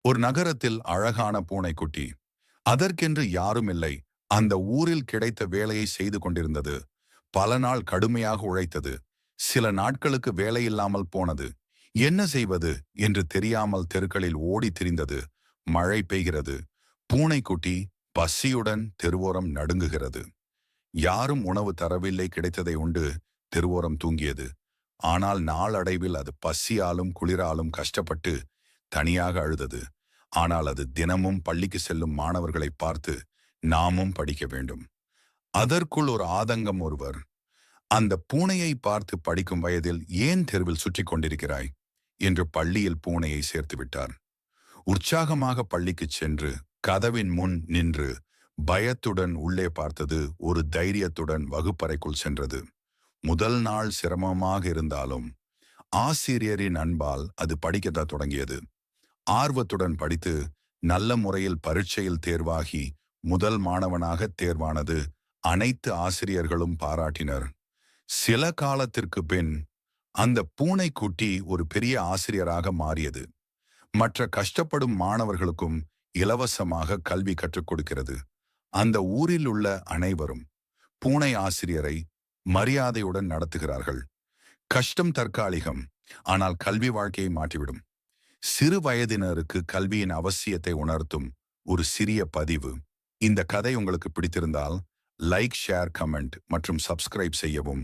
ஒரு நகரத்தில் அழகான பூனைக்குட்டி. அதற்கென்று யாரும் இல்லை. அந்த ஊரில் கிடைத்த வேலையை செய்து கொண்டிருந்தது. பல நாள் கடுமையாக உழைத்தது. சில நாட்களுக்கு வேலையில்லாமல் போனது. என்ன செய்வது என்று தெரியாமல் தெருக்களில் ஓடித் திரிந்தது. மழை பெய்கிறது. பூனைக்குட்டி பசியுடன் தெருவோரம் நடுங்குகிறது. யாரும் உணவு தரவில்லை. கிடைத்ததை உண்டு தெருவோரம் தூங்கியது. ஆனால் நாளடைவில் அது பசியாலும் குளிராலும் கஷ்டப்பட்டு தனியாக அழுதது. ஆனால் அது தினமும் பள்ளிக்கு செல்லும் மாணவர்களை பார்த்து நாமும் படிக்க வேண்டும். அதற்குள் ஒரு ஆதங்கம். ஒருவர் அந்த பூனையை பார்த்து படிக்கும் வயதில் ஏன் தெருவில் சுற்றி கொண்டிருக்கிறாய் என்று பள்ளியில் பூனையை சேர்த்து விட்டார். உற்சாகமாக பள்ளிக்கு சென்று கதவின் முன் நின்று பயத்துடன் உள்ளே பார்த்தது. ஒரு தைரியத்துடன் வகுப்பறைக்குள் சென்றது. முதல் நாள் சிரமமாக இருந்தாலும் ஆசிரியரின் அன்பால் அது படிக்கத்தான் தொடங்கியது. ஆர்வத்துடன் படித்து நல்ல முறையில் பரீட்சையில் தேர்வாகி முதல் மாணவனாக தேர்வானது. அனைத்து ஆசிரியர்களும் பாராட்டினர். சில காலத்திற்கு பின் அந்த பூனைக்குட்டி ஒரு பெரிய ஆசிரியராக மாறியது. மற்ற கஷ்டப்படும் மாணவர்களுக்கும் இலவசமாக கல்வி கற்றுக் கொடுக்கிறது. அந்த ஊரில் உள்ள அனைவரும் பூனை ஆசிரியரை மரியாதையுடன் நடத்துகிறார்கள். கஷ்டம் தற்காலிகம், ஆனால் கல்வி வாழ்க்கையை மாற்றிவிடும். சிறு வயதினருக்கு கல்வியின் அவசியத்தை உணர்த்தும் ஒரு சிறிய பதிவு. இந்த கதை உங்களுக்கு பிடித்திருந்தால் லைக், ஷேர், கமெண்ட் மற்றும் சப்ஸ்கிரைப் செய்யவும்.